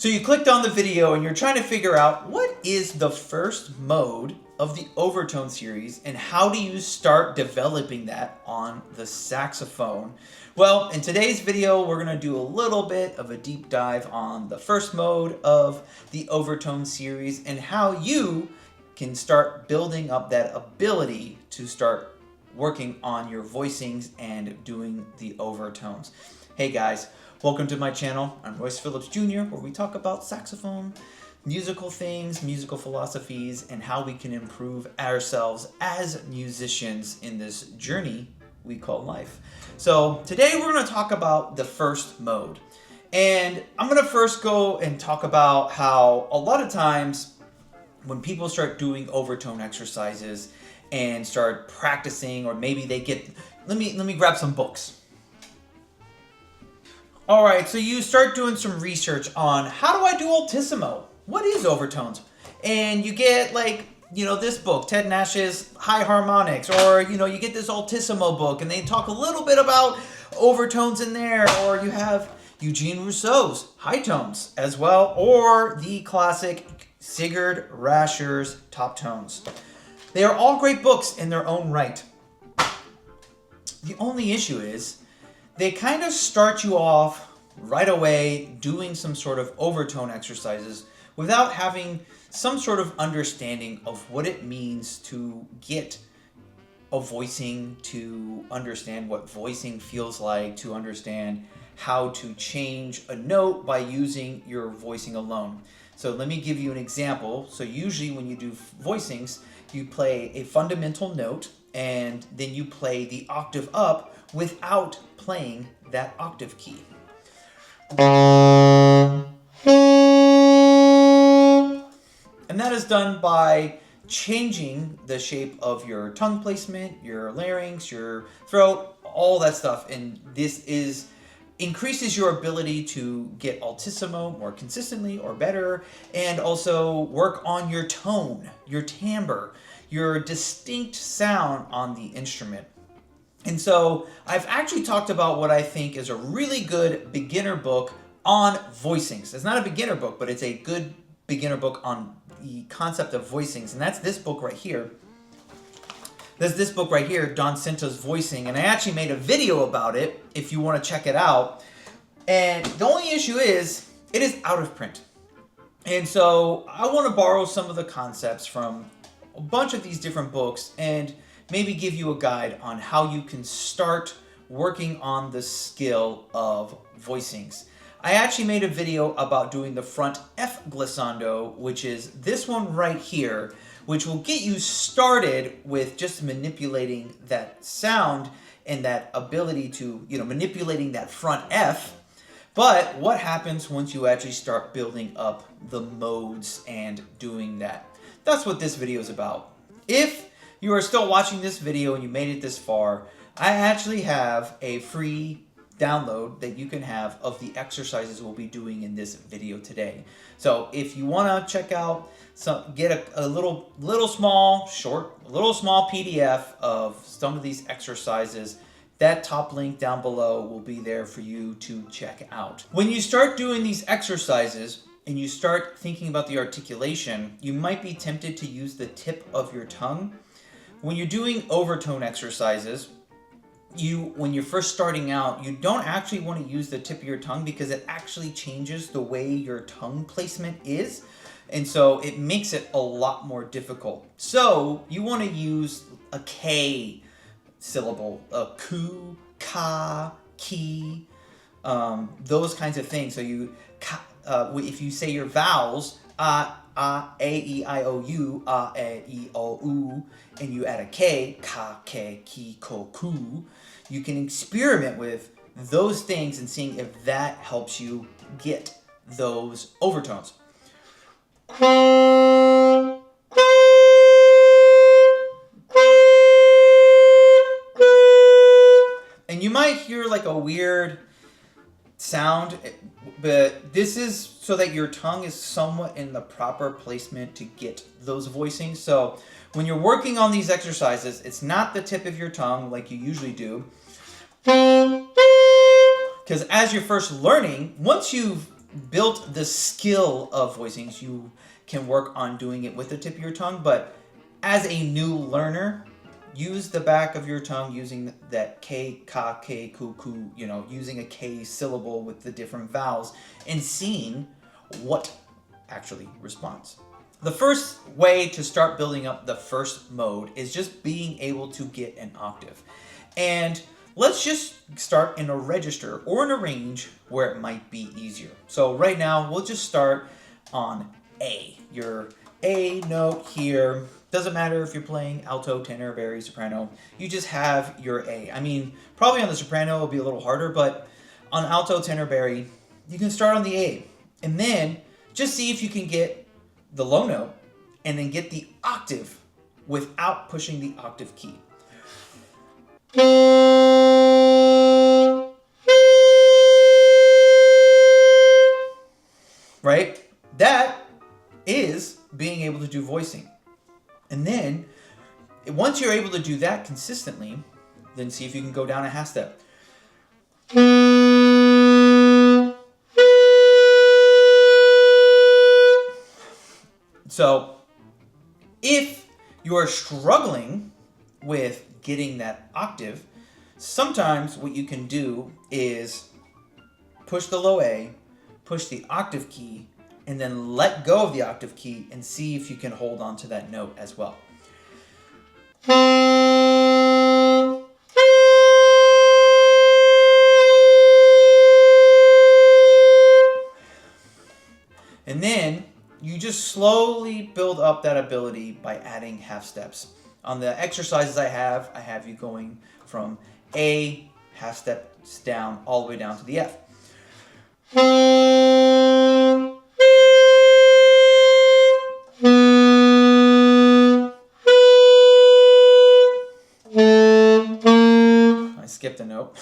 So you clicked on the video and you're trying to figure out what is the first mode of the overtone series and how do you start developing that on the saxophone? Well, in today's video, we're going to do a little bit of a deep dive on the first mode of the overtone series and how you can start building up that ability to start working on your voicings and doing the overtones. Hey guys, welcome to my channel. I'm Royce Phillips Jr., where we talk about saxophone, musical things, musical philosophies, and how we can improve ourselves as musicians in this journey we call life. So today we're going to talk about the first mode. And I'm going to first go and talk about how a lot of times when people start doing overtone exercises and start practicing, or maybe they get, let me grab some books. All right, so you start doing some research on how do I do altissimo? What is overtones? And you get this book, Ted Nash's High Harmonics, or you get this altissimo book and they talk a little bit about overtones in there, or you have Eugene Rousseau's High Tones as well, or the classic Sigurd Rascher's Top Tones. They are all great books in their own right. The only issue is they kind of start you off right away doing some sort of overtone exercises without having some sort of understanding of what it means to get a voicing, to understand what voicing feels like, to understand how to change a note by using your voicing alone. So let me give you an example. So usually when you do voicings, you play a fundamental note and then you play the octave up without playing that octave key. And that is done by changing the shape of your tongue placement, your larynx, your throat, all that stuff. And this increases your ability to get altissimo more consistently or better, and also work on your tone, your timbre, your distinct sound on the instrument. And so I've actually talked about what I think is a really good beginner book on voicings. It's not a beginner book, but it's a good beginner book on the concept of voicings. And that's this book right here. There's this book right here, Don Cinta's Voicing. And I actually made a video about it if you want to check it out. And the only issue is it is out of print. And so I want to borrow some of the concepts from a bunch of these different books and maybe give you a guide on how you can start working on the skill of voicings. I actually made a video about doing the front F glissando, which is this one right here, which will get you started with just manipulating that sound and that ability to, manipulating that front F. But what happens once you actually start building up the modes and doing that? That's what this video is about. If you are still watching this video and you made it this far, I actually have a free download that you can have of the exercises we'll be doing in this video today. So if you want to check out get a little small PDF of some of these exercises, that top link down below will be there for you to check out. When you start doing these exercises and you start thinking about the articulation, you might be tempted to use the tip of your tongue. When you're doing overtone exercises, when you're first starting out, you don't actually want to use the tip of your tongue because it actually changes the way your tongue placement is. And so it makes it a lot more difficult. So you want to use a K syllable, a ku, ka, ki, those kinds of things. So if you say your vowels, a, e, I, o, u, e, o, u, and you add a K, ka, ke, ki, ko, ku, you can experiment with those things and seeing if that helps you get those overtones. And you might hear like a weird sound, but this is so that your tongue is somewhat in the proper placement to get those voicings. So when you're working on these exercises, it's not the tip of your tongue like you usually do. Because as you're first learning, once you've built the skill of voicing, so you can work on doing it with the tip of your tongue. But as a new learner, use the back of your tongue using that K, ka, K, ku, ku, using a K syllable with the different vowels and seeing what actually responds. The first way to start building up the first mode is just being able to get an octave. And let's just start in a register or in a range where it might be easier. So right now, we'll just start on A. Your A note here. Doesn't matter if you're playing alto, tenor, bari, soprano. You just have your A. I mean, probably on the soprano it'll be a little harder, but on alto, tenor, bari, you can start on the A. And then just see if you can get the low note and then get the octave without pushing the octave key. Right? That is being able to do voicing. And then, once you're able to do that consistently, then see if you can go down a half step. So, if you are struggling with getting that octave, sometimes what you can do is push the low A, push the octave key, and then let go of the octave key and see if you can hold on to that note as well. And then you just slowly build up that ability by adding half steps. On the exercises I have you going from A, half steps down, all the way down to the F. I skipped a note.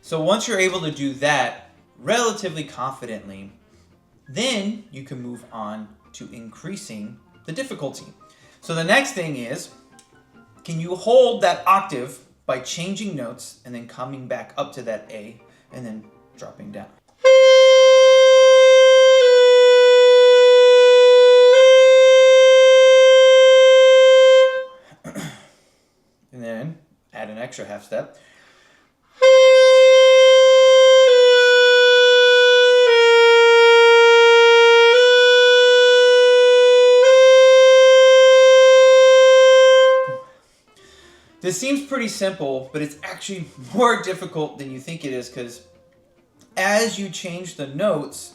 So once you're able to do that relatively confidently, then you can move on to increasing the difficulty. So the next thing is, can you hold that octave by changing notes and then coming back up to that A and then dropping down? And then add an extra half step. This seems pretty simple, but it's actually more difficult than you think it is, because as you change the notes,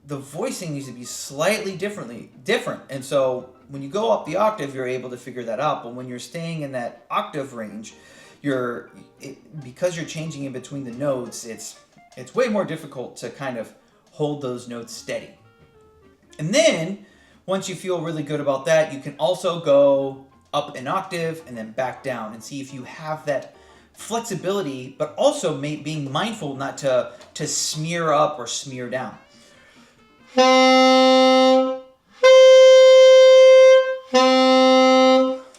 the voicing needs to be slightly different. And so when you go up the octave, you're able to figure that out. But when you're staying in that octave range, because you're changing in between the notes, it's way more difficult to kind of hold those notes steady. And then once you feel really good about that, you can also go up an octave and then back down and see if you have that flexibility, but also being mindful not to smear up or smear down.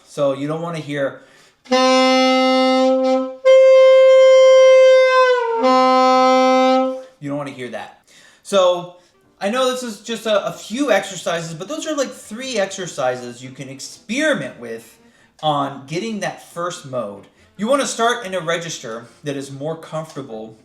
So you don't want to hear. You don't want to hear that. So I know this is just a few exercises, but those are like 3 exercises you can experiment with on getting that first mode. You want to start in a register that is more comfortable,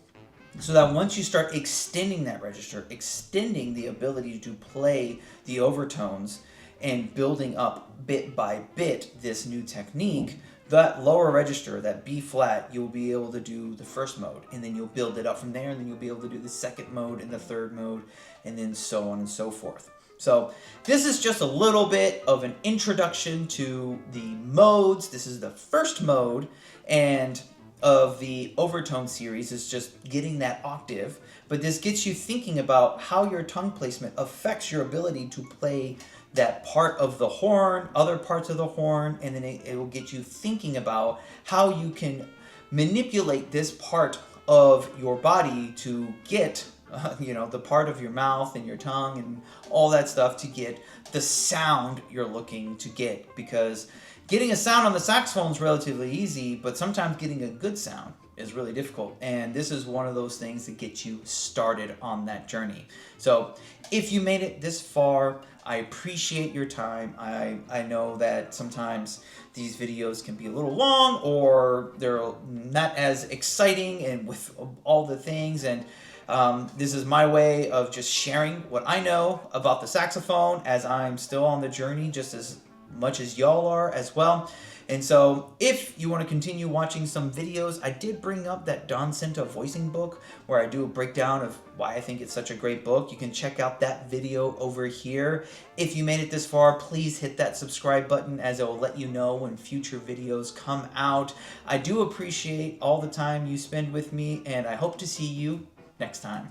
so that once you start extending that register, extending the ability to play the overtones and building up bit by bit this new technique, that lower register, that B flat, you'll be able to do the first mode, and then you'll build it up from there, and then you'll be able to do the second mode and the third mode, and then so on and so forth. So this is just a little bit of an introduction to the modes. This is the first mode, and of the overtone series is just getting that octave, but this gets you thinking about how your tongue placement affects your ability to play that part of the horn, other parts of the horn, and then it will get you thinking about how you can manipulate this part of your body to get the part of your mouth and your tongue and all that stuff to get the sound you're looking to get. Because getting a sound on the saxophone is relatively easy, but sometimes getting a good sound is really difficult. And this is one of those things that gets you started on that journey. So if you made it this far, I appreciate your time. I know that sometimes these videos can be a little long, or they're not as exciting and with all the things. And this is my way of just sharing what I know about the saxophone, as I'm still on the journey just as much as y'all are as well. And so if you want to continue watching some videos, I did bring up that Don Cinta voicing book where I do a breakdown of why I think it's such a great book. You can check out that video over here. If you made it this far, please hit that subscribe button, as it will let you know when future videos come out. I do appreciate all the time you spend with me, and I hope to see you next time.